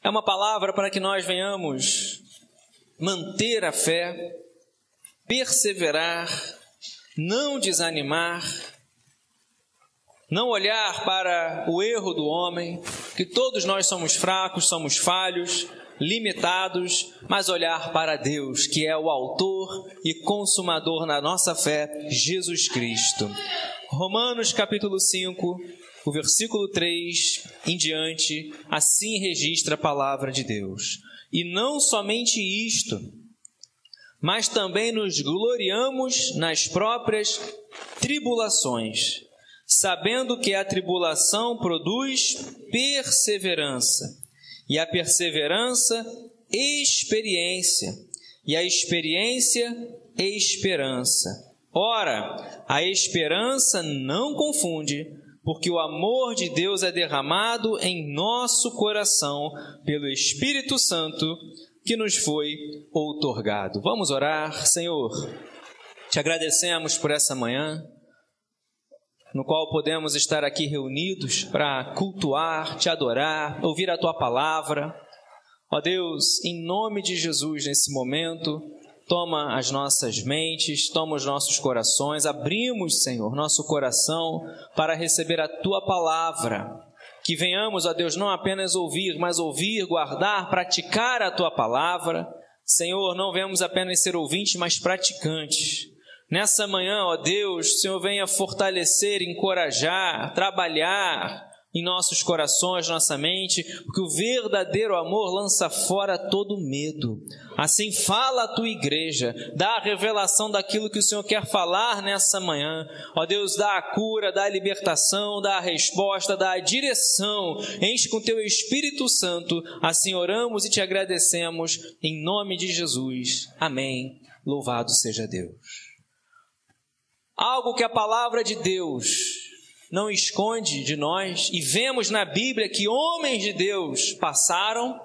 É uma palavra para que nós venhamos manter a fé, perseverar, não desanimar, não olhar para o erro do homem, que todos nós somos fracos, somos falhos, limitados, mas olhar para Deus, que é o autor e consumador na nossa fé, Jesus Cristo. Romanos capítulo 5, o versículo 3 em diante, assim registra a palavra de Deus. E não somente isto, mas também nos gloriamos nas próprias tribulações, sabendo que a tribulação produz perseverança, e a perseverança, experiência, e a experiência, esperança. Ora, a esperança não confunde, porque o amor de Deus é derramado em nosso coração pelo Espírito Santo que nos foi outorgado. Vamos orar. Senhor, te agradecemos por essa manhã, no qual podemos estar aqui reunidos para cultuar, te adorar, ouvir a Tua palavra. Ó Deus, em nome de Jesus, nesse momento, toma as nossas mentes, toma os nossos corações, abrimos, Senhor, nosso coração para receber a Tua palavra. Que venhamos, ó Deus, não apenas ouvir, mas ouvir, guardar, praticar a Tua palavra. Senhor, não venhamos apenas ser ouvintes, mas praticantes. Nessa manhã, ó Deus, o Senhor venha fortalecer, encorajar, trabalhar em nossos corações, nossa mente, porque o verdadeiro amor lança fora todo medo. Assim fala a Tua igreja, dá a revelação daquilo que o Senhor quer falar nessa manhã. Ó Deus, dá a cura, dá a libertação, dá a resposta, dá a direção. Enche com Teu Espírito Santo. Assim oramos e te agradecemos em nome de Jesus. Amém. Louvado seja Deus. Algo que a palavra de Deus não esconde de nós, e vemos na Bíblia que homens de Deus passaram,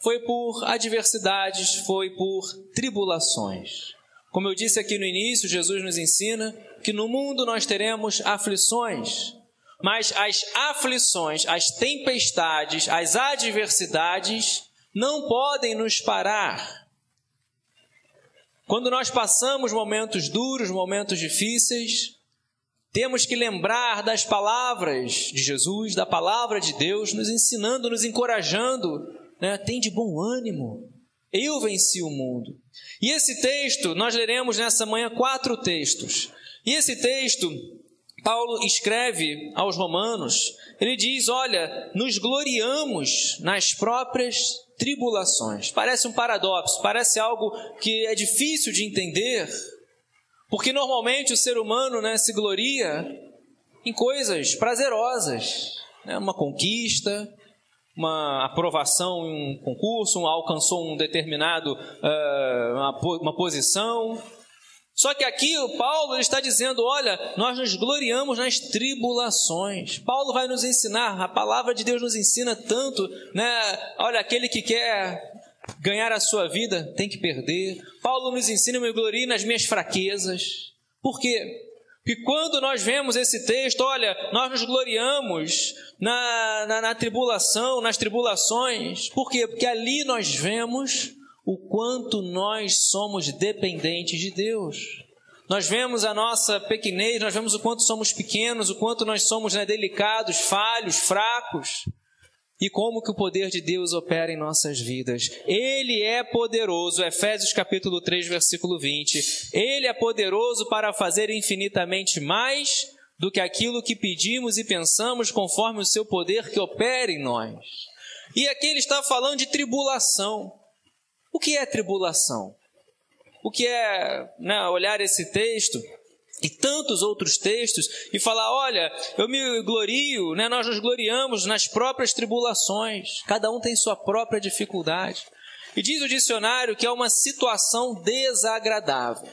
foi por adversidades, foi por tribulações. Como eu disse aqui no início, Jesus nos ensina que no mundo nós teremos aflições, mas as aflições, as tempestades, as adversidades não podem nos parar. Quando nós passamos momentos duros, momentos difíceis, temos que lembrar das palavras de Jesus, da palavra de Deus, nos ensinando, nos encorajando, né? Tem de bom ânimo, eu venci o mundo. E esse texto, nós leremos nessa manhã 4 textos. E esse texto, Paulo escreve aos Romanos, ele diz, olha, nos gloriamos nas próprias tribulações. Parece um paradoxo, parece algo que é difícil de entender, porque normalmente o ser humano, né, se gloria em coisas prazerosas, né, uma conquista, uma aprovação em um concurso, alcançou um determinado, uma posição. Só que aqui o Paulo ele está dizendo, olha, nós nos gloriamos nas tribulações. Paulo vai nos ensinar, a palavra de Deus nos ensina tanto, né? Olha, aquele que quer ganhar a sua vida tem que perder. Paulo nos ensina, eu me glorio nas minhas fraquezas. Por quê? Porque quando nós vemos esse texto, olha, nós nos gloriamos na tribulação, nas tribulações. Por quê? Porque ali nós vemos o quanto nós somos dependentes de Deus. Nós vemos a nossa pequenez, nós vemos o quanto somos pequenos, o quanto nós somos, né, delicados, falhos, fracos. E como que o poder de Deus opera em nossas vidas. Ele é poderoso, Efésios capítulo 3, versículo 20. Ele é poderoso para fazer infinitamente mais do que aquilo que pedimos e pensamos, conforme o seu poder que opera em nós. E aqui ele está falando de tribulação. O que é tribulação? O que é, né, olhar esse texto e tantos outros textos e falar, olha, eu me glorio, né, nós nos gloriamos nas próprias tribulações. Cada um tem sua própria dificuldade. E diz o dicionário que é uma situação desagradável.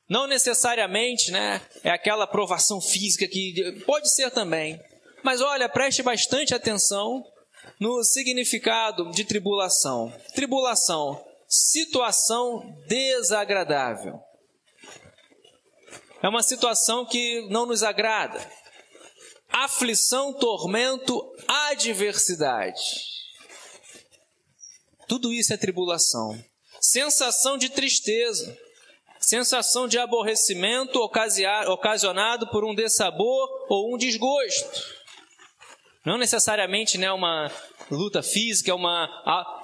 Não necessariamente, né, é aquela provação física que pode ser também. Mas olha, preste bastante atenção no significado de tribulação. Tribulação, situação desagradável. É uma situação que não nos agrada. Aflição, tormento, adversidade. Tudo isso é tribulação. Sensação de tristeza, sensação de aborrecimento ocasionado por um dessabor ou um desgosto. Não necessariamente, né, uma luta física,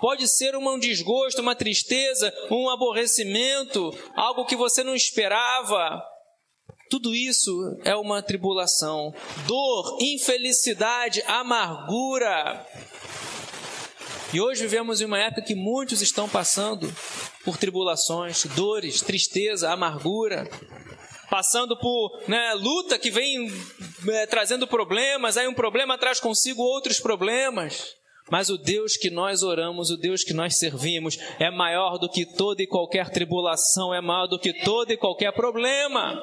pode ser um desgosto, uma tristeza, um aborrecimento, algo que você não esperava. Tudo isso é uma tribulação. Dor, infelicidade, amargura. E hoje vivemos em uma época que muitos estão passando por tribulações, dores, tristeza, amargura. Passando por luta que vem trazendo problemas, aí um problema traz consigo outros problemas. Mas o Deus que nós oramos, o Deus que nós servimos, é maior do que toda e qualquer tribulação, é maior do que todo e qualquer problema.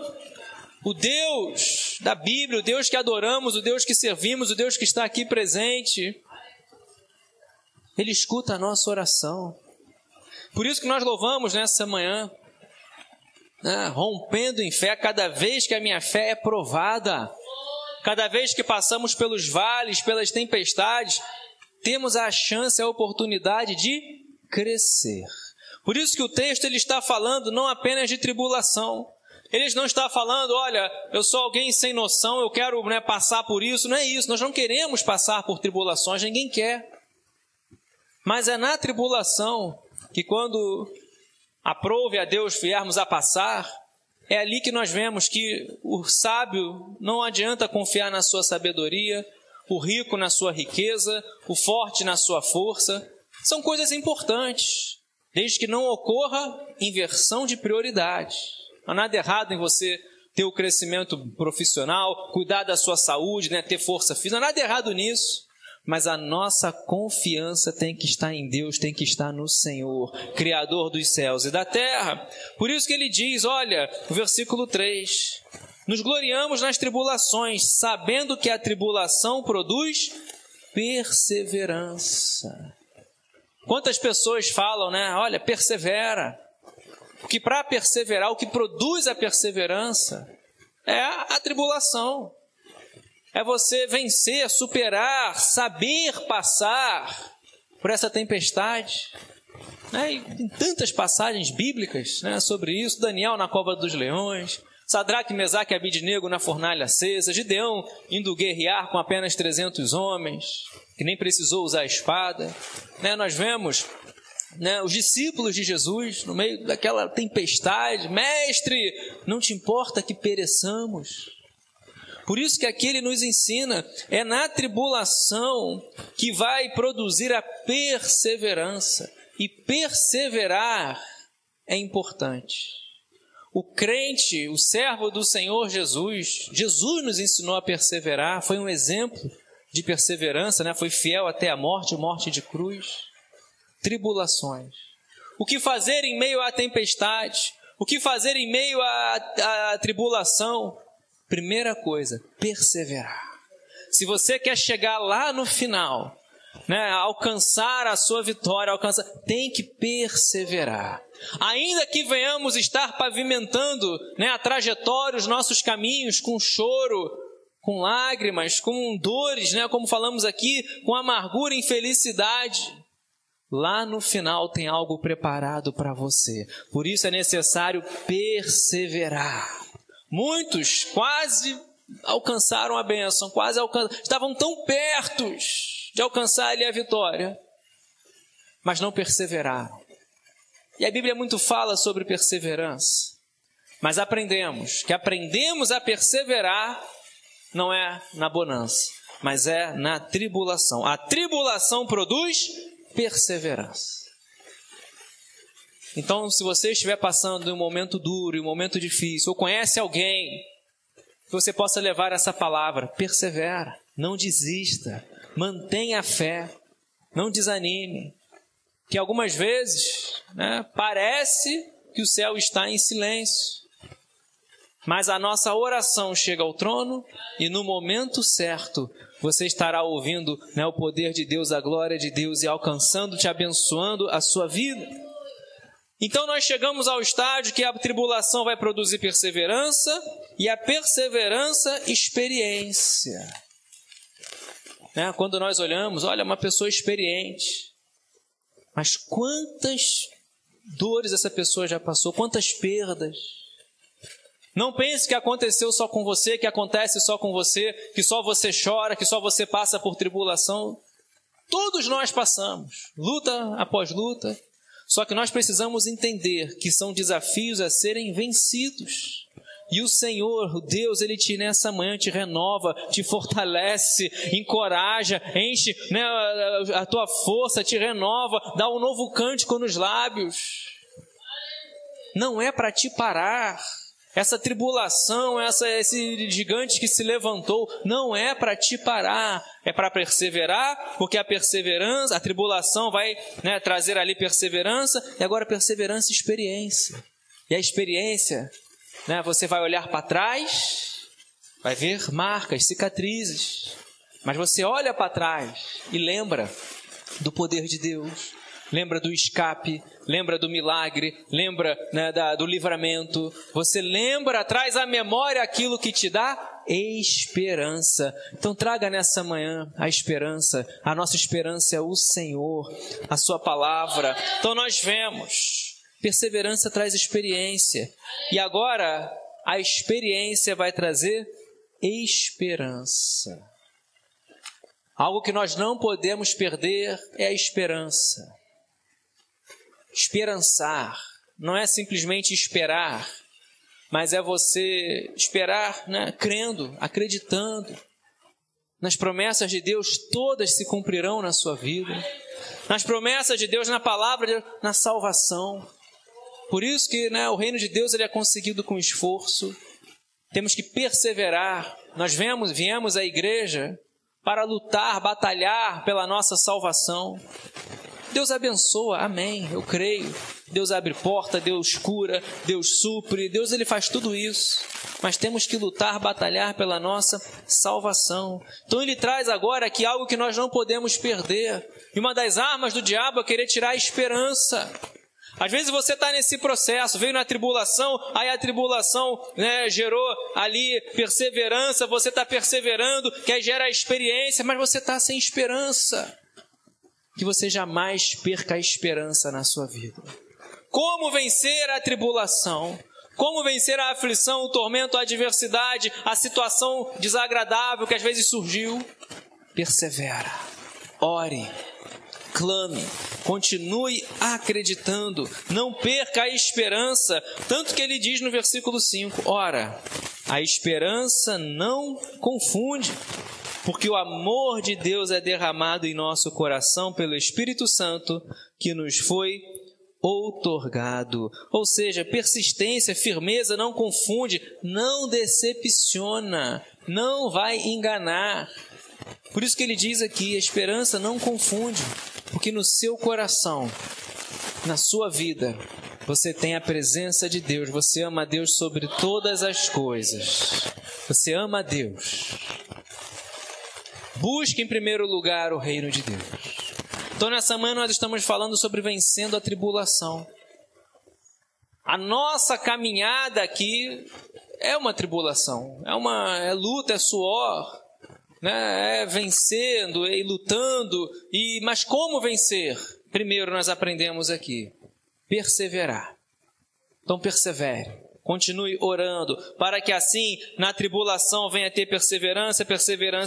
O Deus da Bíblia, o Deus que adoramos, o Deus que servimos, o Deus que está aqui presente, Ele escuta a nossa oração. Por isso que nós louvamos nessa manhã, rompendo em fé, cada vez que a minha fé é provada, cada vez que passamos pelos vales, pelas tempestades, temos a chance, a oportunidade de crescer. Por isso que o texto ele está falando não apenas de tribulação. Ele não está falando, olha, eu sou alguém sem noção, eu quero passar por isso. Não é isso, nós não queremos passar por tribulações, ninguém quer. Mas é na tribulação que quando aprove a Deus viermos a passar, é ali que nós vemos que o sábio não adianta confiar na sua sabedoria, o rico na sua riqueza, o forte na sua força. São coisas importantes, desde que não ocorra inversão de prioridade. Não há nada errado em você ter o crescimento profissional, cuidar da sua saúde, ter força física, não há nada errado nisso. Mas a nossa confiança tem que estar em Deus, tem que estar no Senhor, Criador dos céus e da terra. Por isso que ele diz, olha, no versículo 3, nos gloriamos nas tribulações, sabendo que a tribulação produz perseverança. Quantas pessoas falam, olha, persevera. Porque para perseverar, o que produz a perseverança é a tribulação. É você vencer, superar, saber passar por essa tempestade. E tem tantas passagens bíblicas sobre isso. Daniel na cova dos leões, Sadraque, Mesaque e Abidnego na fornalha acesa, Gideão indo guerrear com apenas 300 homens, que nem precisou usar a espada. Nós vemos os discípulos de Jesus no meio daquela tempestade. Mestre, não te importa que pereçamos? Por isso que aqui ele nos ensina, é na tribulação que vai produzir a perseverança. E perseverar é importante. O crente, o servo do Senhor Jesus, Jesus nos ensinou a perseverar, foi um exemplo de perseverança, foi fiel até a morte de cruz. Tribulações. O que fazer em meio à tempestade? O que fazer em meio à tribulação? Primeira coisa, perseverar. Se você quer chegar lá no final, alcançar a sua vitória, tem que perseverar. Ainda que venhamos estar pavimentando a trajetória, os nossos caminhos com choro, com lágrimas, com dores, como falamos aqui, com amargura e infelicidade, lá no final tem algo preparado para você. Por isso é necessário perseverar. Muitos quase alcançaram a bênção, estavam tão perto de alcançar ali a vitória, mas não perseveraram. E a Bíblia muito fala sobre perseverança, mas aprendemos a perseverar não é na bonança, mas é na tribulação. A tribulação produz perseverança. Então, se você estiver passando um momento duro, um momento difícil, ou conhece alguém, que você possa levar essa palavra, persevera, não desista, mantenha a fé, não desanime. Que algumas vezes, parece que o céu está em silêncio, mas a nossa oração chega ao trono e no momento certo você estará ouvindo o poder de Deus, a glória de Deus e alcançando, te abençoando a sua vida. Então nós chegamos ao estágio que a tribulação vai produzir perseverança e a perseverança, experiência. Quando nós olhamos, olha, uma pessoa experiente. Mas quantas dores essa pessoa já passou, quantas perdas. Não pense que aconteceu só com você, que acontece só com você, que só você chora, que só você passa por tribulação. Todos nós passamos, luta após luta. Só que nós precisamos entender que são desafios a serem vencidos. E o Senhor, o Deus, Ele nessa manhã te renova, te fortalece, encoraja, enche, né, a tua força, te renova, dá um novo cântico nos lábios. Não é para te parar. Essa tribulação, esse gigante que se levantou, não é para te parar, é para perseverar, porque a tribulação vai, né, trazer ali perseverança, e agora perseverança e experiência. E a experiência, né, você vai olhar para trás, vai ver marcas, cicatrizes, mas você olha para trás e lembra do poder de Deus. Lembra do escape, lembra do milagre, lembra, né, do livramento. Você lembra, traz à memória aquilo que te dá esperança. Então traga nessa manhã a esperança. A nossa esperança é o Senhor, a sua palavra. Então nós vemos, perseverança traz experiência. E agora a experiência vai trazer esperança. Algo que nós não podemos perder é a esperança. Esperançar não é simplesmente esperar, mas é você esperar, né, crendo, acreditando. Nas promessas de Deus, todas se cumprirão na sua vida. Nas promessas de Deus, na palavra de Deus, na salvação. Por isso que, né, o reino de Deus ele é conseguido com esforço. Temos que perseverar. Nós viemos à igreja para lutar, batalhar pela nossa salvação. Deus abençoa, amém, eu creio. Deus abre porta, Deus cura, Deus supre, Deus ele faz tudo isso. Mas temos que lutar, batalhar pela nossa salvação. Então ele traz agora aqui algo que nós não podemos perder. E uma das armas do diabo é querer tirar a esperança. Às vezes você está nesse processo, veio na tribulação, aí a tribulação, né, gerou ali perseverança, você está perseverando, que aí gera experiência, mas você está sem esperança. Que você jamais perca a esperança na sua vida. Como vencer a tribulação? Como vencer a aflição, o tormento, a adversidade, a situação desagradável que às vezes surgiu? Persevera, ore, clame, continue acreditando, não perca a esperança. Tanto que ele diz no versículo 5, ora, a esperança não confunde, porque o amor de Deus é derramado em nosso coração pelo Espírito Santo que nos foi outorgado. Ou seja, persistência, firmeza não confunde, não decepciona, não vai enganar. Por isso que ele diz aqui, a esperança não confunde, porque no seu coração, na sua vida, você tem a presença de Deus, você ama a Deus sobre todas as coisas. Você ama a Deus. Busque em primeiro lugar o reino de Deus. Então nessa manhã nós estamos falando sobre vencendo a tribulação. A nossa caminhada aqui é uma tribulação, é luta, é suor, né? É vencendo e lutando. Mas como vencer? Primeiro nós aprendemos aqui, perseverar. Então persevere. Continue orando, para que assim, na tribulação, venha ter perseverança,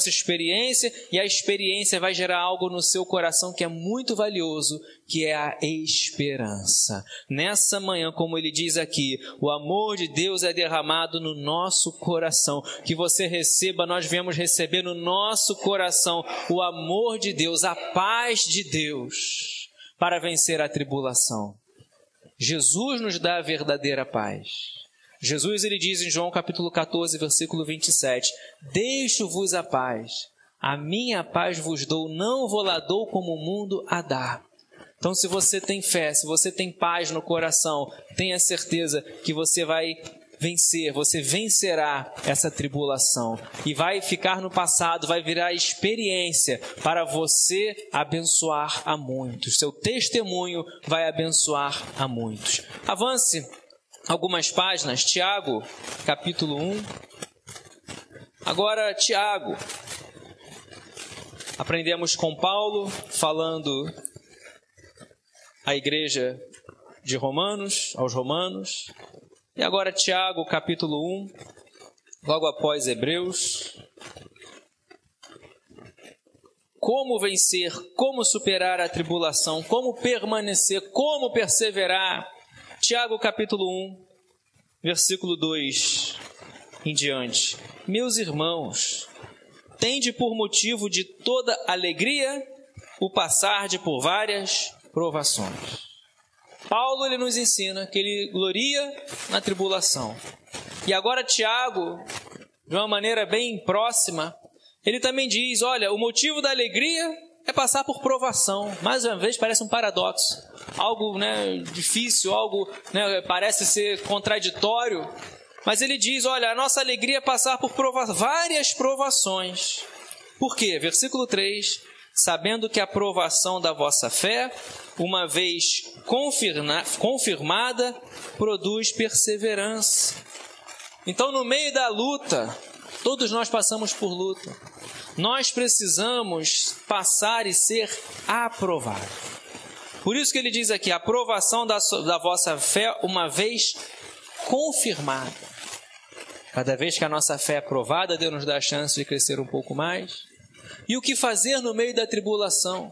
experiência, e a experiência vai gerar algo no seu coração que é muito valioso, que é a esperança. Nessa manhã, como ele diz aqui, o amor de Deus é derramado no nosso coração. Que você receba, nós viemos receber no nosso coração o amor de Deus, a paz de Deus, para vencer a tribulação. Jesus nos dá a verdadeira paz. Jesus ele diz em João capítulo 14, versículo 27, deixo-vos a paz, a minha paz vos dou, não vou lá dou como o mundo a dá. Então se você tem fé, se você tem paz no coração, tenha certeza que você vai vencer, você vencerá essa tribulação e vai ficar no passado, vai virar experiência para você abençoar a muitos. Seu testemunho vai abençoar a muitos. Avance algumas páginas, Tiago, capítulo 1. Agora, Tiago. Aprendemos com Paulo, falando à igreja de Romanos, aos Romanos. E agora Tiago, capítulo 1, logo após Hebreus. Como vencer, como superar a tribulação, como permanecer, como perseverar. Tiago, capítulo 1, versículo 2 em diante. Meus irmãos, tende por motivo de toda alegria o passar por várias provações. Paulo, ele nos ensina que ele gloria na tribulação. E agora Tiago, de uma maneira bem próxima, ele também diz, olha, o motivo da alegria é passar por provação. Mais uma vez parece um paradoxo, algo difícil, algo parece ser contraditório. Mas ele diz, olha, a nossa alegria é passar por várias provações. Por quê? Versículo 3, sabendo que a provação da vossa fé, uma vez confirmada, produz perseverança. Então, no meio da luta, todos nós passamos por luta. Nós precisamos passar e ser aprovados. Por isso que ele diz aqui, a aprovação da vossa fé, uma vez confirmada. Cada vez que a nossa fé é aprovada, Deus nos dá a chance de crescer um pouco mais. E o que fazer no meio da tribulação?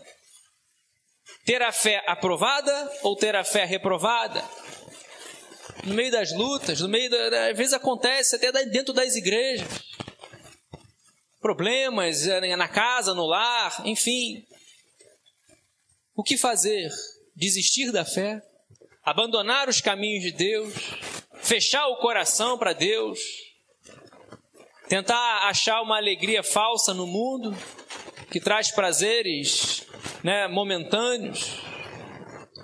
Ter a fé aprovada ou ter a fé reprovada? No meio das lutas, às vezes acontece até dentro das igrejas. Problemas na casa, no lar, enfim. O que fazer? Desistir da fé? Abandonar os caminhos de Deus? Fechar o coração para Deus? Tentar achar uma alegria falsa no mundo, que traz prazeres momentâneos?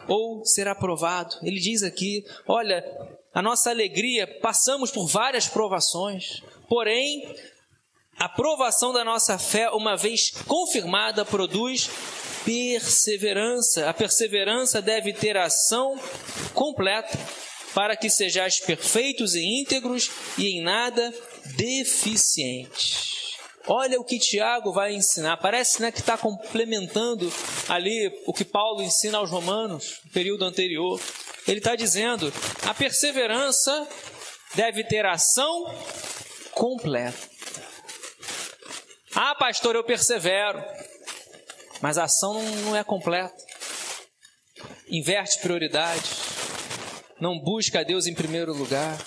Ou ser aprovado? Ele diz aqui, olha, a nossa alegria, passamos por várias provações, porém, a provação da nossa fé, uma vez confirmada, produz perseverança. A perseverança deve ter ação completa, para que sejais perfeitos e íntegros e em nada deficientes. Olha o que Tiago vai ensinar. Parece que está complementando ali o que Paulo ensina aos Romanos, no período anterior. Ele está dizendo, a perseverança deve ter ação completa. Ah, pastor, eu persevero, mas a ação não é completa. Inverte prioridades, não busca a Deus em primeiro lugar,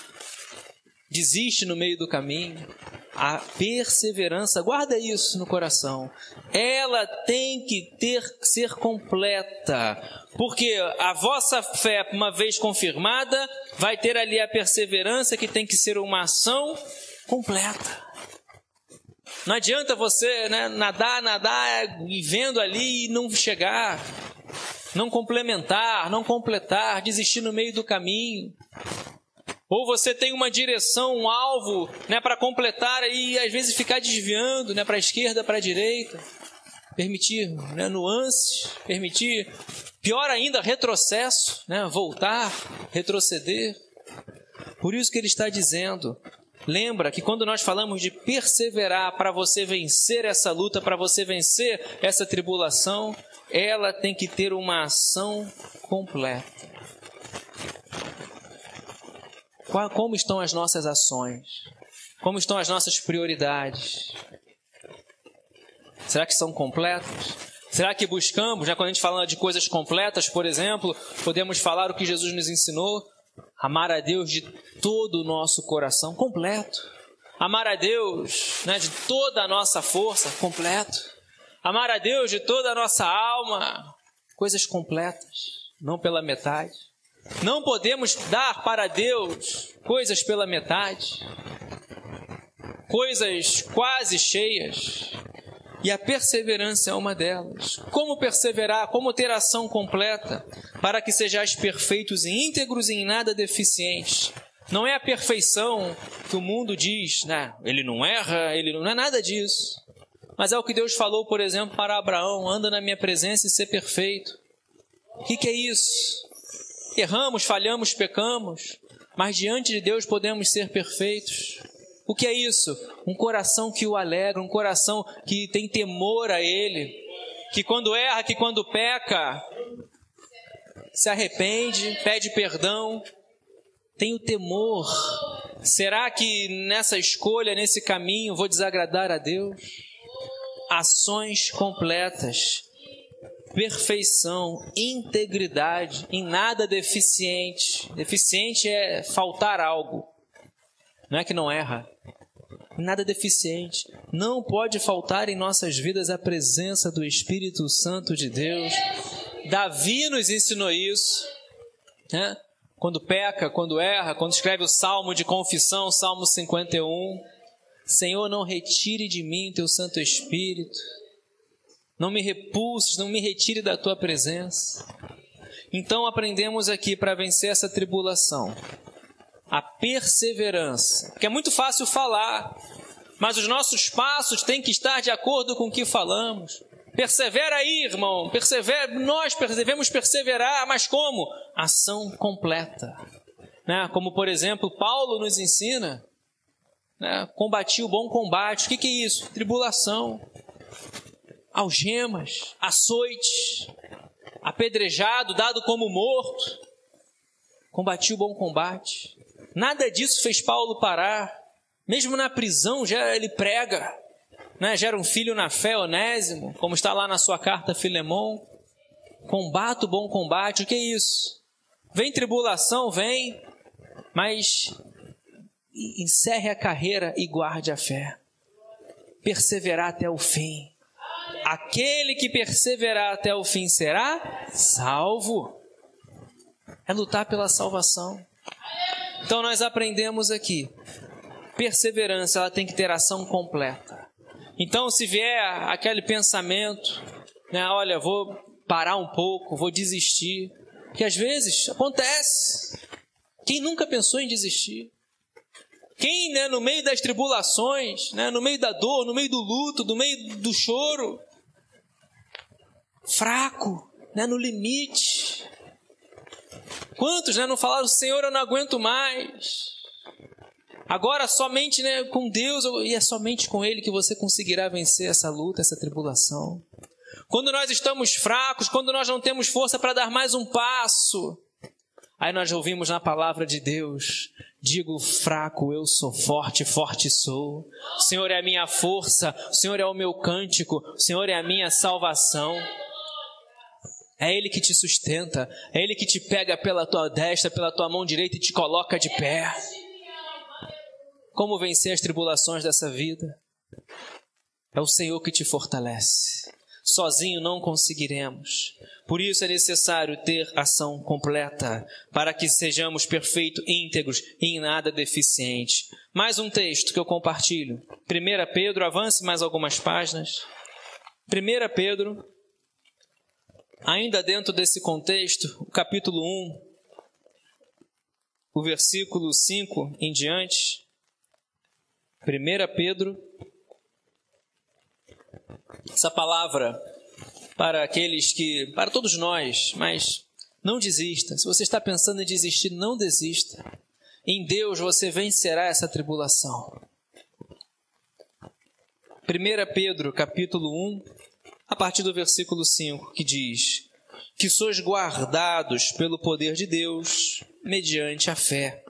desiste no meio do caminho. A perseverança, guarda isso no coração, ela tem que ser completa, porque a vossa fé, uma vez confirmada, vai ter ali a perseverança que tem que ser uma ação completa. Não adianta você nadar e vendo ali e não chegar, não complementar, não completar, desistir no meio do caminho. Ou você tem uma direção, um alvo para completar e às vezes ficar desviando para a esquerda, para a direita. Permitir nuances, permitir, pior ainda, retrocesso, voltar, retroceder. Por isso que ele está dizendo, lembra que quando nós falamos de perseverar para você vencer essa luta, para você vencer essa tribulação, ela tem que ter uma ação completa. Como estão as nossas ações? Como estão as nossas prioridades? Será que são completas? Será que buscamos, quando a gente fala de coisas completas, por exemplo, podemos falar o que Jesus nos ensinou? Amar a Deus de todo o nosso coração, completo. Amar a Deus de toda a nossa força, completo. Amar a Deus de toda a nossa alma, coisas completas, não pela metade. Não podemos dar para Deus coisas pela metade, coisas quase cheias. E a perseverança é uma delas. Como perseverar? Como ter ação completa? Para que sejais perfeitos e íntegros e em nada deficientes. Não é a perfeição que o mundo diz, ele não erra, ele não é nada disso. Mas é o que Deus falou, por exemplo, para Abraão, anda na minha presença e ser perfeito. O que é isso? Erramos, falhamos, pecamos, mas diante de Deus podemos ser perfeitos. O que é isso? Um coração que o alegra, um coração que tem temor a Ele, que quando erra, que quando peca, se arrepende, pede perdão, tem o temor. Será que nessa escolha, nesse caminho, vou desagradar a Deus? Ações completas, perfeição, integridade, em nada deficiente. Deficiente é faltar algo, não é que não erra. Nada deficiente. Não pode faltar em nossas vidas a presença do Espírito Santo de Deus. Davi nos ensinou isso, né? Quando peca, quando erra, quando escreve o Salmo de confissão, Salmo 51. Senhor, não retire de mim teu Santo Espírito. Não me repulses, não me retire da tua presença. Então aprendemos aqui para vencer essa tribulação. A perseverança, porque é muito fácil falar, mas os nossos passos têm que estar de acordo com o que falamos. Persevera aí, irmão, nós devemos perseverar, mas como? Ação completa, né? Como por exemplo, Paulo nos ensina, né? Combati o bom combate. O que é isso? Tribulação, algemas, açoite, apedrejado, dado como morto. Combati o bom combate. Nada disso fez Paulo parar. Mesmo na prisão, já ele prega, né? Gera um filho na fé, Onésimo, como está lá na sua carta a Filemão. Combata o bom combate. O que é isso? Vem tribulação, vem, mas encerre a carreira e guarde a fé. Perseverar até o fim. Aquele que perseverar até o fim será salvo. É lutar pela salvação. Então nós aprendemos aqui, perseverança, ela tem que ter ação completa. Então se vier aquele pensamento, né, olha, vou parar um pouco, vou desistir, que às vezes acontece. Quem nunca pensou em desistir? Quem, né, no meio das tribulações, né, no meio da dor, no meio do luto, no meio do choro, fraco, né, no limite. Quantos, né, não falaram, Senhor, eu não aguento mais. Agora somente, né, com Deus, e é somente com Ele que você conseguirá vencer essa luta, essa tribulação. Quando nós estamos fracos, quando nós não temos força para dar mais um passo, aí nós ouvimos na palavra de Deus, digo fraco, eu sou forte, forte sou. O Senhor é a minha força, o Senhor é o meu cântico, o Senhor é a minha salvação. É Ele que te sustenta, é Ele que te pega pela tua destra, pela tua mão direita e te coloca de pé. Como vencer as tribulações dessa vida? É o Senhor que te fortalece. Sozinho não conseguiremos. Por isso é necessário ter ação completa, para que sejamos perfeitos, íntegros e em nada deficientes. Mais um texto que eu compartilho. 1 Pedro, avance mais algumas páginas. 1 Pedro, ainda dentro desse contexto, o capítulo 1, o versículo 5 em diante. 1 Pedro, essa palavra para todos nós, mas não desista. Se você está pensando em desistir, não desista. Em Deus você vencerá essa tribulação. 1 Pedro, capítulo 1, a partir do versículo 5, que diz: que sois guardados pelo poder de Deus, mediante a fé,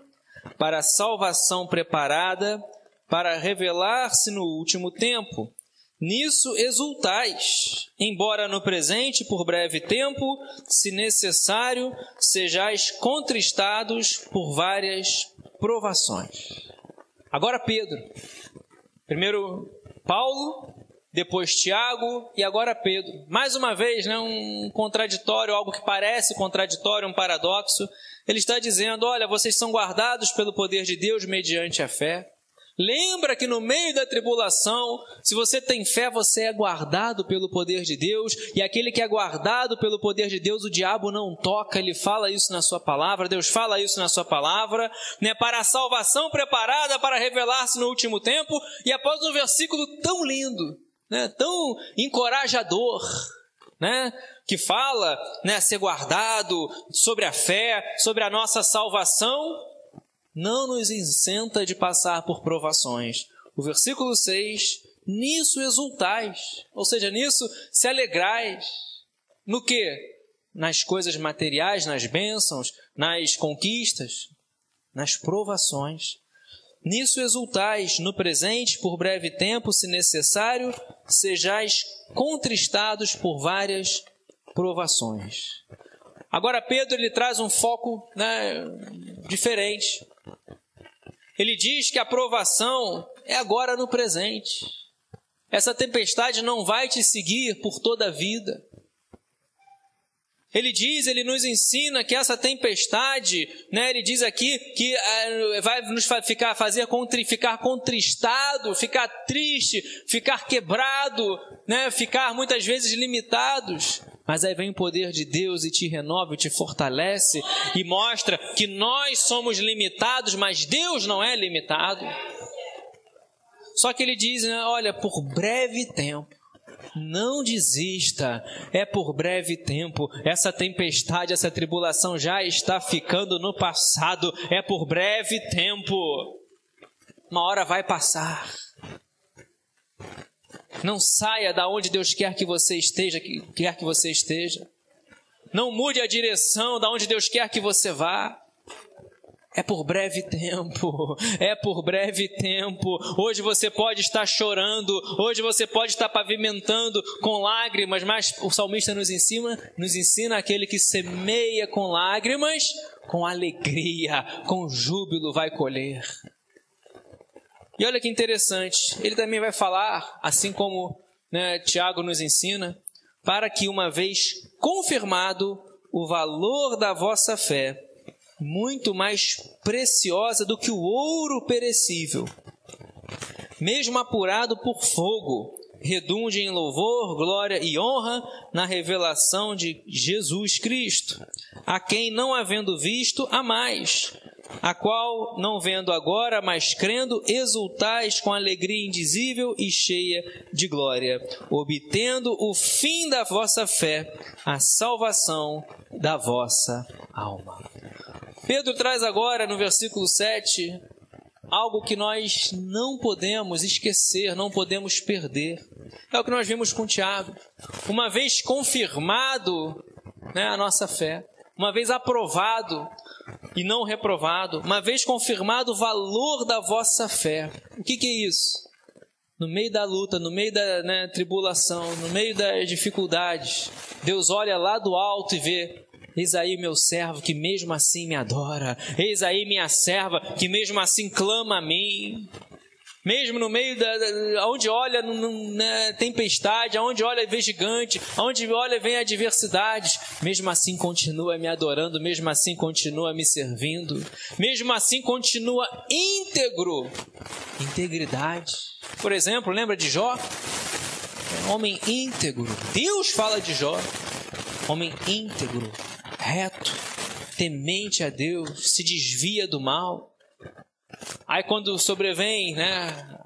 para a salvação preparada, para revelar-se no último tempo. Nisso exultais, embora no presente, por breve tempo, se necessário, sejais contristados por várias provações. Agora Pedro. Primeiro Paulo, depois Tiago e agora Pedro. Mais uma vez, né, um contraditório, algo que parece contraditório, um paradoxo. Ele está dizendo, olha, vocês são guardados pelo poder de Deus mediante a fé. Lembra que no meio da tribulação, se você tem fé, você é guardado pelo poder de Deus, e aquele que é guardado pelo poder de Deus, o diabo não toca. Ele fala isso na sua palavra, Deus fala isso na sua palavra, né, para a salvação preparada para revelar-se no último tempo. E após um versículo tão lindo, né, tão encorajador, né, que fala, né, ser guardado sobre a fé, sobre a nossa salvação, não nos isenta de passar por provações. O versículo 6, nisso exultais, ou seja, nisso se alegrais. No quê? nas coisas materiais, nas bênçãos, nas conquistas, nas provações. Nisso exultais, no presente, por breve tempo, se necessário, sejais contristados por várias provações. Agora Pedro ele traz um foco, diferente. Ele diz que a provação é agora no presente. Essa tempestade não vai te seguir por toda a vida. Ele nos ensina que essa tempestade, ele diz aqui que vai nos ficar contristado, ficar triste, ficar quebrado, ficar muitas vezes limitados. Mas aí vem o poder de Deus e te renova, e te fortalece e mostra que nós somos limitados, mas Deus não é limitado. Só que ele diz, olha, por breve tempo. Não desista, é por breve tempo. Essa tempestade, essa tribulação já está ficando no passado. É por breve tempo. Uma hora vai passar. Não saia da onde Deus quer que você esteja, Não mude a direção da onde Deus quer que você vá. É por breve tempo, é por breve tempo. Hoje você pode estar chorando, hoje você pode estar pavimentando com lágrimas, mas o salmista nos ensina aquele que semeia com lágrimas, com alegria, com júbilo vai colher. E olha que interessante, ele também vai falar, assim como Tiago nos ensina, para que uma vez confirmado o valor da vossa fé, muito mais preciosa do que o ouro perecível, mesmo apurado por fogo, redunde em louvor, glória e honra na revelação de Jesus Cristo, a quem não havendo visto, amais, a qual não vendo agora, mas crendo, exultais com alegria indizível e cheia de glória, obtendo o fim da vossa fé, a salvação da vossa alma. Pedro traz agora no versículo 7 algo que nós não podemos esquecer, não podemos perder. É o que nós vimos com Tiago. Uma vez confirmado a nossa fé, uma vez aprovado e não reprovado, uma vez confirmado o valor da vossa fé. O que é isso? No meio da luta, no meio da tribulação, no meio das dificuldades, Deus olha lá do alto e vê: eis aí meu servo que mesmo assim me adora. Eis aí minha serva que mesmo assim clama a mim. Mesmo no meio onde olha na tempestade, onde olha vê gigante, onde olha vem adversidades, mesmo assim continua me adorando, mesmo assim continua me servindo, mesmo assim continua íntegro. Integridade. Por exemplo, lembra de Jó? Homem íntegro. Deus fala de Jó. Homem íntegro, reto, temente a Deus, se desvia do mal. Aí quando sobrevém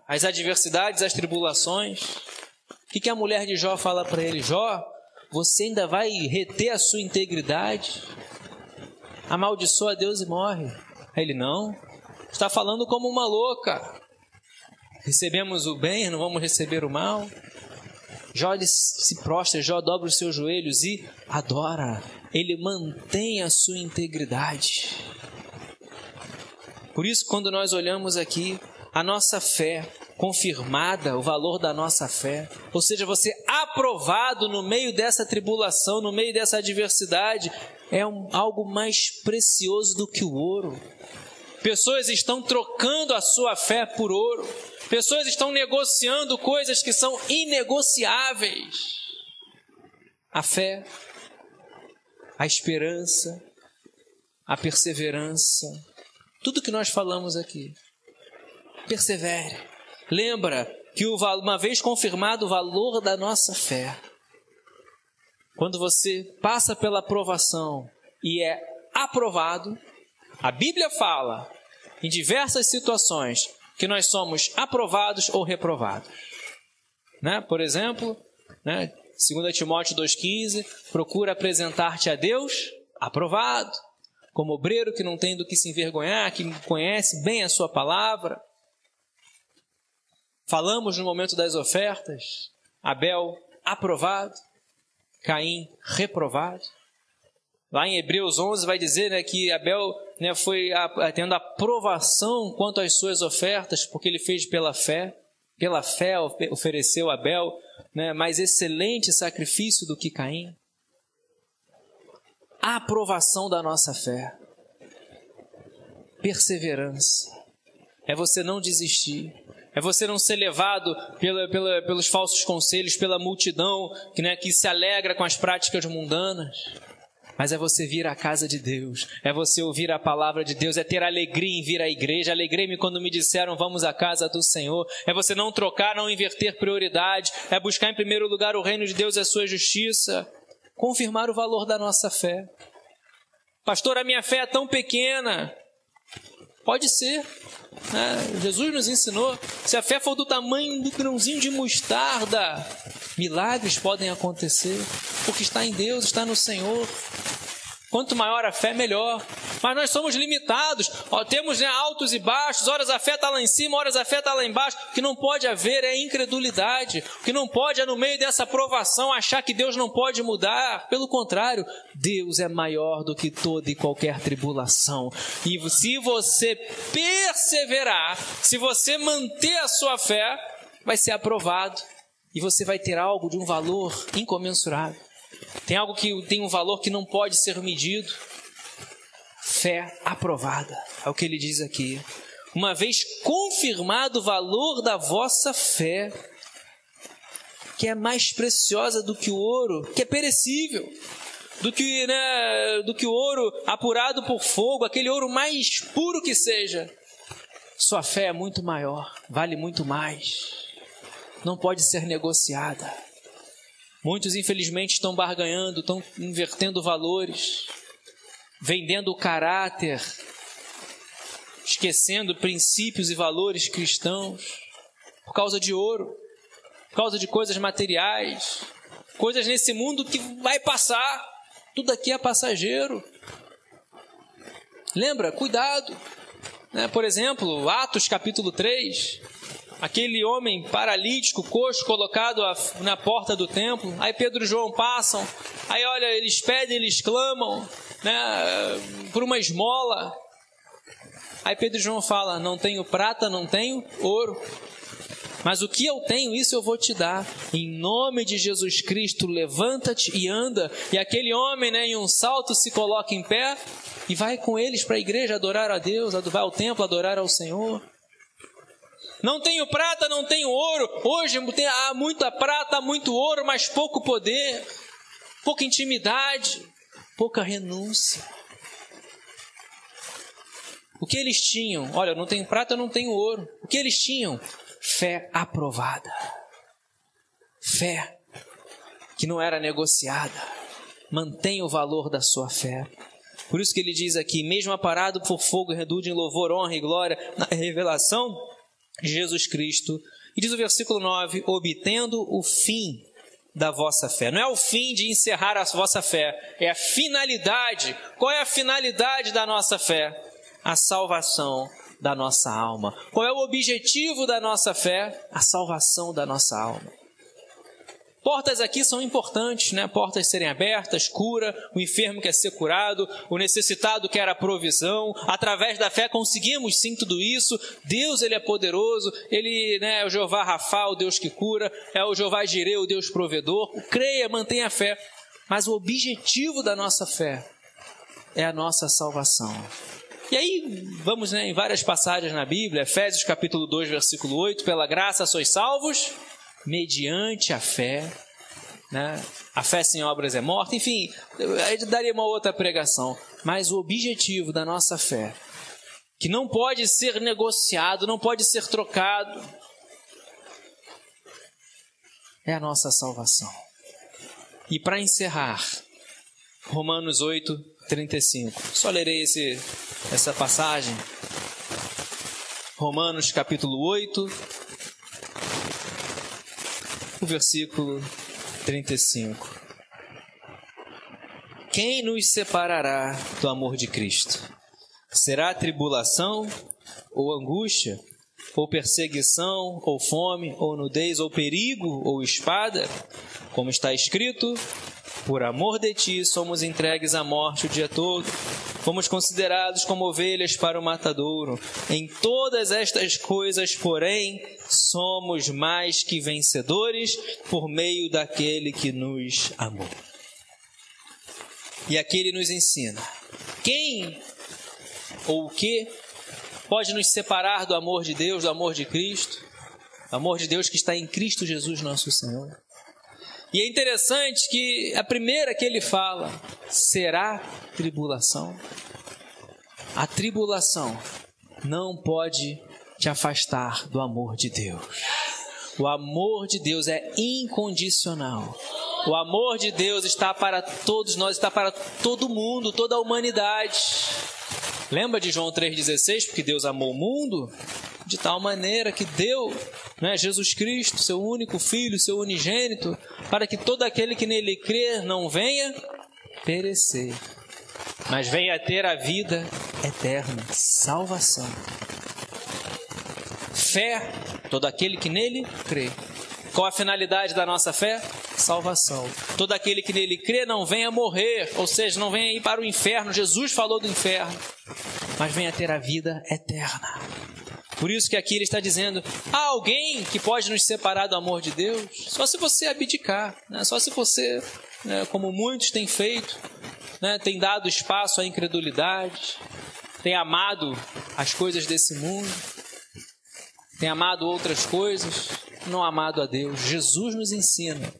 as adversidades, as tribulações, o que a mulher de Jó fala para ele? Jó, você ainda vai reter a sua integridade? Amaldiçoa a Deus e morre. Aí ele, não, está falando como uma louca. Recebemos o bem, não vamos receber o mal. Jó ele se prostra, Jó dobra os seus joelhos e adora. Ele mantém a sua integridade. Por isso, quando nós olhamos aqui, a nossa fé confirmada, o valor da nossa fé, ou seja, você aprovado no meio dessa tribulação, no meio dessa adversidade, é algo mais precioso do que o ouro. Pessoas estão trocando a sua fé por ouro. Pessoas estão negociando coisas que são inegociáveis. A fé, a esperança, a perseverança, tudo que nós falamos aqui. Persevere. Lembra que uma vez confirmado o valor da nossa fé, quando você passa pela aprovação e é aprovado, a Bíblia fala em diversas situações que nós somos aprovados ou reprovados. Por exemplo, 2 Timóteo 2,15, procura apresentar-te a Deus aprovado, como obreiro que não tem do que se envergonhar, que conhece bem a sua palavra. Falamos no momento das ofertas, Abel aprovado, Caim reprovado. Lá em Hebreus 11 vai dizer, né, que Abel, né, foi tendo aprovação quanto às suas ofertas, porque ele fez pela fé. Pela fé ofereceu Abel, né, mais excelente sacrifício do que Caim. A aprovação da nossa fé. Perseverança. É você não desistir. É você não ser levado pelos falsos conselhos, pela multidão que se alegra com as práticas mundanas. Mas é você vir à casa de Deus, é você ouvir a palavra de Deus, é ter alegria em vir à igreja. Alegrei-me quando me disseram, vamos à casa do Senhor. É você não trocar, não inverter prioridade, é buscar em primeiro lugar o reino de Deus e a sua justiça. Confirmar o valor da nossa fé. Pastor, a minha fé é tão pequena. Pode ser. Jesus nos ensinou, se a fé for do tamanho do grãozinho de mostarda, milagres podem acontecer, porque está em Deus, está no Senhor. Quanto maior a fé, melhor. Mas nós somos limitados, temos altos e baixos, horas a fé está lá em cima, horas a fé está lá embaixo. O que não pode haver é incredulidade. O que não pode é, no meio dessa provação, achar que Deus não pode mudar. Pelo contrário, Deus é maior do que toda e qualquer tribulação. E se você perseverar, se você manter a sua fé, vai ser aprovado. E você vai ter algo de um valor incomensurável. Tem algo que tem um valor que não pode ser medido. Fé aprovada, é o que ele diz aqui. Uma vez confirmado o valor da vossa fé, que é mais preciosa do que o ouro, que é perecível, do que o ouro apurado por fogo, aquele ouro mais puro que seja. Sua fé é muito maior, vale muito mais, não pode ser negociada. Muitos, infelizmente, estão barganhando, estão invertendo valores, vendendo o caráter, esquecendo princípios e valores cristãos, por causa de ouro, por causa de coisas materiais, coisas nesse mundo que vai passar, tudo aqui é passageiro. Lembra? Cuidado. Por exemplo, Atos capítulo 3... aquele homem paralítico, coxo, colocado na porta do templo. Aí Pedro e João passam. Aí olha, eles pedem, eles clamam, por uma esmola. Aí Pedro e João falam, não tenho prata, não tenho ouro, mas o que eu tenho, isso eu vou te dar. Em nome de Jesus Cristo, levanta-te e anda. E aquele homem, em um salto, se coloca em pé e vai com eles para a igreja adorar a Deus, vai ao templo adorar ao Senhor. Não tenho prata, não tenho ouro. Hoje há muita prata, muito ouro, mas pouco poder, pouca intimidade, pouca renúncia. O que eles tinham? Olha, eu não tenho prata, eu não tenho ouro. O que eles tinham? Fé aprovada. Fé que não era negociada. Mantenha o valor da sua fé. Por isso que ele diz aqui, mesmo aparado por fogo, reduz em louvor, honra e glória na revelação de Jesus Cristo. E diz o versículo 9, obtendo o fim da vossa fé. Não é o fim de encerrar a vossa fé, é a finalidade. Qual é a finalidade da nossa fé? A salvação da nossa alma. Qual é o objetivo da nossa fé? A salvação da nossa alma. Portas aqui são importantes, Portas serem abertas, cura, o enfermo quer ser curado, o necessitado quer a provisão. Através da fé conseguimos sim tudo isso. Deus, Ele é poderoso, Ele é o Jeová Rafa, o Deus que cura, é o Jeová Jireh, o Deus provedor. Creia, mantenha a fé. Mas o objetivo da nossa fé é a nossa salvação. E aí, vamos em várias passagens na Bíblia, Efésios capítulo 2, versículo 8, pela graça sois salvos, mediante a fé, A fé sem obras é morta. Enfim, eu daria uma outra pregação. Mas o objetivo da nossa fé, que não pode ser negociado, não pode ser trocado, é a nossa salvação. E para encerrar, Romanos 8, 35. Só lerei essa passagem. Romanos capítulo 8, o versículo 35. Quem nos separará do amor de Cristo? Será tribulação, ou angústia, ou perseguição, ou fome, ou nudez, ou perigo, ou espada? Como está escrito, Por amor de ti, somos entregues à morte o dia todo. Fomos considerados como ovelhas para o matadouro. Em todas estas coisas, porém, somos mais que vencedores por meio daquele que nos amou. E aqui ele nos ensina: quem ou o que pode nos separar do amor de Deus, do amor de Cristo? O amor de Deus que está em Cristo Jesus, nosso Senhor. E é interessante que a primeira que ele fala, será tribulação. A tribulação não pode te afastar do amor de Deus. O amor de Deus é incondicional. O amor de Deus está para todos nós, está para todo mundo, toda a humanidade. Lembra de João 3,16? Porque Deus amou o mundo de tal maneira que deu, Jesus Cristo, seu único Filho, seu unigênito, para que todo aquele que nele crê não venha perecer, mas venha ter a vida eterna, salvação. Fé, todo aquele que nele crê. Qual a finalidade da nossa fé? Salvação. Todo aquele que nele crê não venha morrer, ou seja, não venha ir para o inferno. Jesus falou do inferno, mas venha ter a vida eterna. Por isso que aqui ele está dizendo: há alguém que pode nos separar do amor de Deus? Só se você abdicar, só se você, como muitos têm feito, tem dado espaço à incredulidade, tem amado as coisas desse mundo, tem amado outras coisas, não amado a Deus. Jesus nos ensina,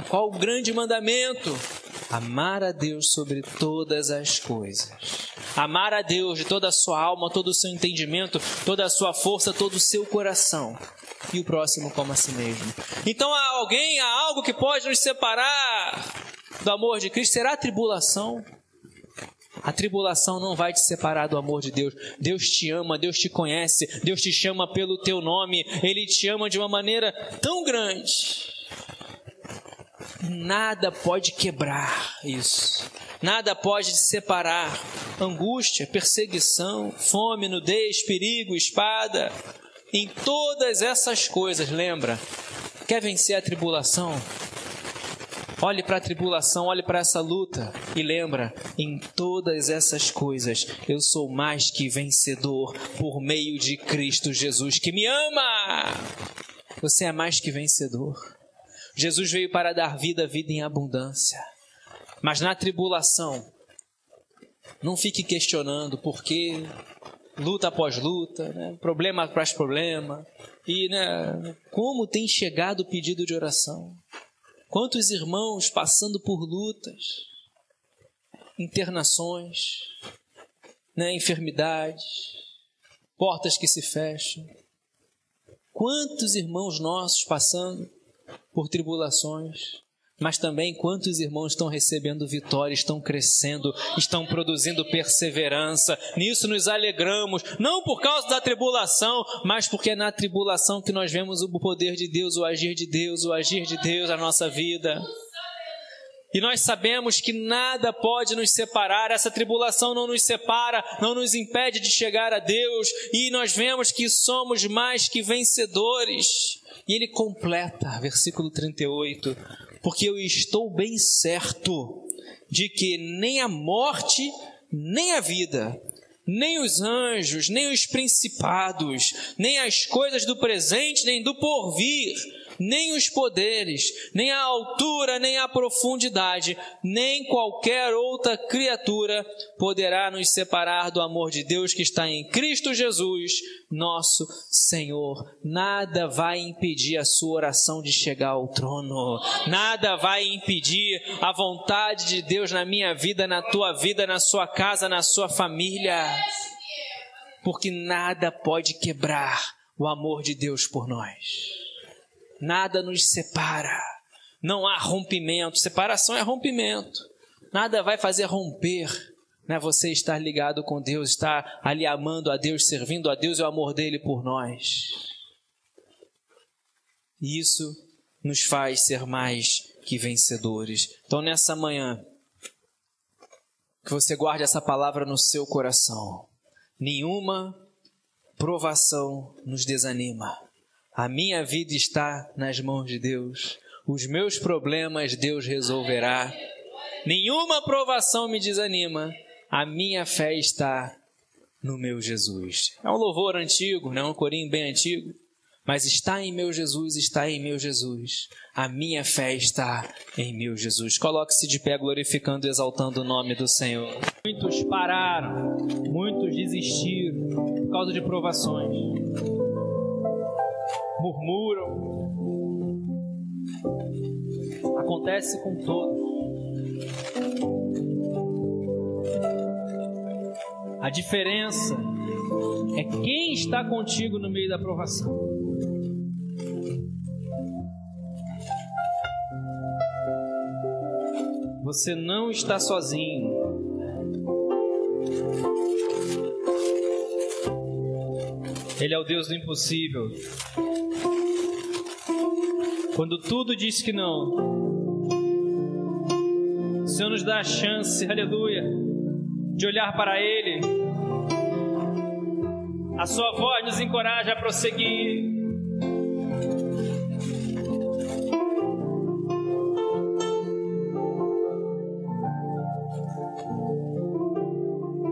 qual o grande mandamento? Amar a Deus sobre todas as coisas. Amar a Deus de toda a sua alma, todo o seu entendimento, toda a sua força, todo o seu coração. E o próximo como a si mesmo. Então há algo que pode nos separar do amor de Cristo? Será a tribulação? A tribulação não vai te separar do amor de Deus. Deus te ama, Deus te conhece, Deus te chama pelo teu nome. Ele te ama de uma maneira tão grande. Nada pode quebrar isso. Nada pode te separar. Angústia, perseguição, fome, nudez, perigo, espada. Em todas essas coisas, lembra? Quer vencer a tribulação? Olhe para a tribulação, olhe para essa luta e lembra, em todas essas coisas eu sou mais que vencedor por meio de Cristo Jesus que me ama. Você é mais que vencedor. Jesus veio para dar vida em abundância. Mas na tribulação, não fique questionando por quê, luta após luta, problema após problema. E como tem chegado o pedido de oração? Quantos irmãos passando por lutas, internações, enfermidades, portas que se fecham. Quantos irmãos nossos passando por tribulações, mas também quantos irmãos estão recebendo vitória, estão crescendo, estão produzindo perseverança. Nisso nos alegramos, não por causa da tribulação, mas porque é na tribulação que nós vemos o poder de Deus, o agir de Deus na nossa vida. E nós sabemos que nada pode nos separar, essa tribulação não nos separa, não nos impede de chegar a Deus, e nós vemos que somos mais que vencedores. E ele completa, versículo 38, porque eu estou bem certo de que nem a morte, nem a vida, nem os anjos, nem os principados, nem as coisas do presente, nem do porvir, nem os poderes, nem a altura, nem a profundidade, nem qualquer outra criatura poderá nos separar do amor de Deus que está em Cristo Jesus, nosso Senhor. Nada vai impedir a sua oração de chegar ao trono. Nada vai impedir a vontade de Deus na minha vida, na tua vida, na sua casa, na sua família. Porque nada pode quebrar o amor de Deus por nós. Nada nos separa, não há rompimento, separação é rompimento, nada vai fazer romper, você estar ligado com Deus, estar ali amando a Deus, servindo a Deus e o amor dele por nós. E isso nos faz ser mais que vencedores. Então nessa manhã, que você guarde essa palavra no seu coração, nenhuma provação nos desanima. A minha vida está nas mãos de Deus. Os meus problemas Deus resolverá. Nenhuma provação me desanima. A minha fé está no meu Jesus. É um louvor antigo, não é um corinho bem antigo. Mas está em meu Jesus, está em meu Jesus. A minha fé está em meu Jesus. Coloque-se de pé glorificando e exaltando o nome do Senhor. Muitos pararam, muitos desistiram por causa de provações. Murmuram. Acontece com todos. A diferença é quem está contigo no meio da provação. Você não está sozinho. Ele é o Deus do impossível. Quando tudo diz que não, o Senhor nos dá a chance, aleluia, de olhar para Ele. A sua voz nos encoraja a prosseguir.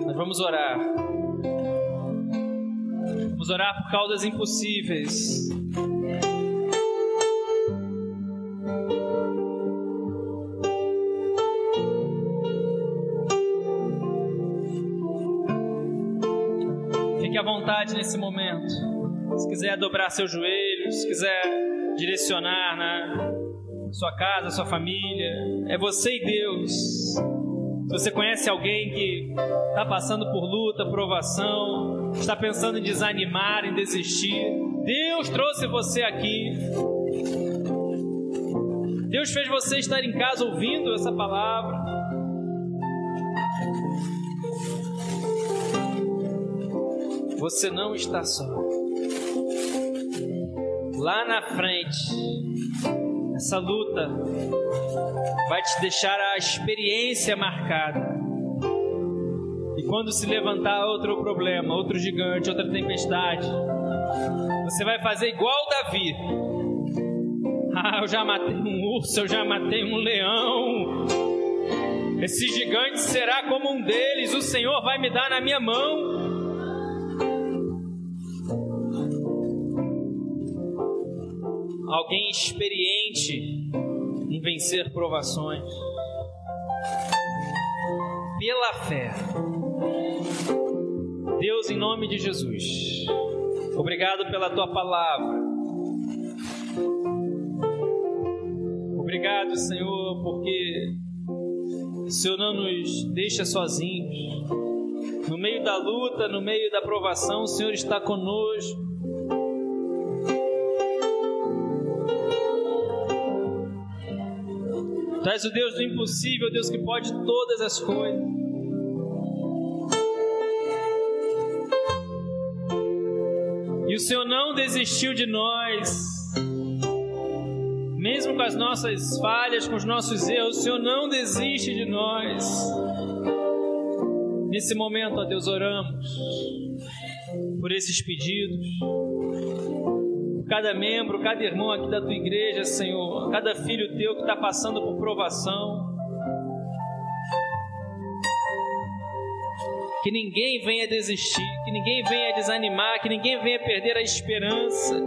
Nós vamos orar. Vamos orar por causas impossíveis. Fique à vontade nesse momento. Se quiser dobrar seus joelhos, se quiser direcionar na sua casa, sua família, é você e Deus. Se você conhece alguém que está passando por luta, provação, está pensando em desanimar, em desistir, Deus trouxe você aqui. Deus fez você estar em casa ouvindo essa palavra. Você não está só. Lá na frente, essa luta vai te deixar a experiência marcada. E quando se levantar outro problema, outro gigante, outra tempestade, você vai fazer igual Davi. Ah, eu já matei um urso, eu já matei um leão. Esse gigante será como um deles, o Senhor vai me dar na minha mão. Alguém experiente em vencer provações. Pela fé. Deus, em nome de Jesus, obrigado pela Tua palavra. Obrigado, Senhor, porque o Senhor não nos deixa sozinhos. No meio da luta, no meio da provação, o Senhor está conosco. Tu és o Deus do impossível, Deus que pode todas as coisas. E o Senhor não desistiu de nós. Mesmo com as nossas falhas, com os nossos erros, o Senhor não desiste de nós. Nesse momento, ó Deus, oramos por esses pedidos. Cada membro, cada irmão aqui da Tua igreja, Senhor, cada filho Teu que está passando por provação, que ninguém venha desistir, que ninguém venha desanimar, que ninguém venha perder a esperança.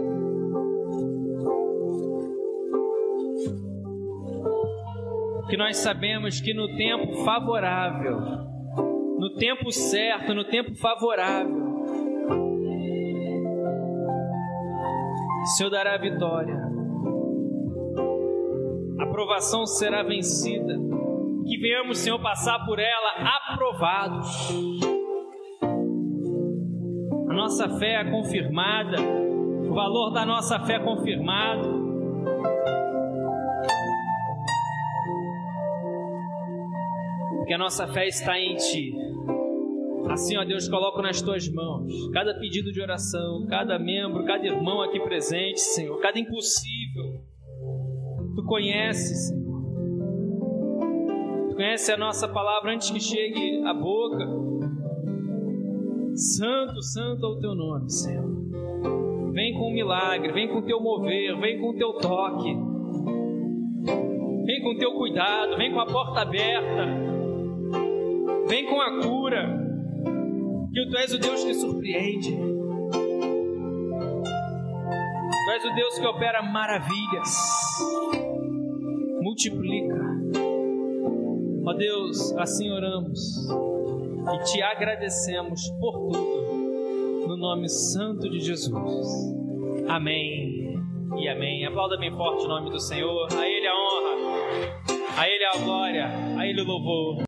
Porque nós sabemos que no tempo favorável, no tempo certo, no tempo favorável, o Senhor dará a vitória. A provação será vencida. Que venhamos, Senhor, passar por ela aprovados. A nossa fé é confirmada. O valor da nossa fé é confirmado. Porque a nossa fé está em Ti. Assim, ó Deus, coloco nas Tuas mãos cada pedido de oração, cada membro, cada irmão aqui presente, Senhor, cada impossível. Tu conheces, Senhor. Tu conheces a nossa palavra antes que chegue à boca. Santo, santo é o Teu nome, Senhor. Vem com o milagre, vem com o Teu mover, vem com o Teu toque. Vem com o teu cuidado, vem com a porta aberta, vem com a cura, que tu és o Deus que surpreende. Tu és o Deus que opera maravilhas, multiplica. Ó Deus, assim oramos e te agradecemos por tudo, no nome santo de Jesus. Amém e amém. Aplauda bem forte o nome do Senhor. A Ele a honra, a Ele a glória, a Ele o louvor.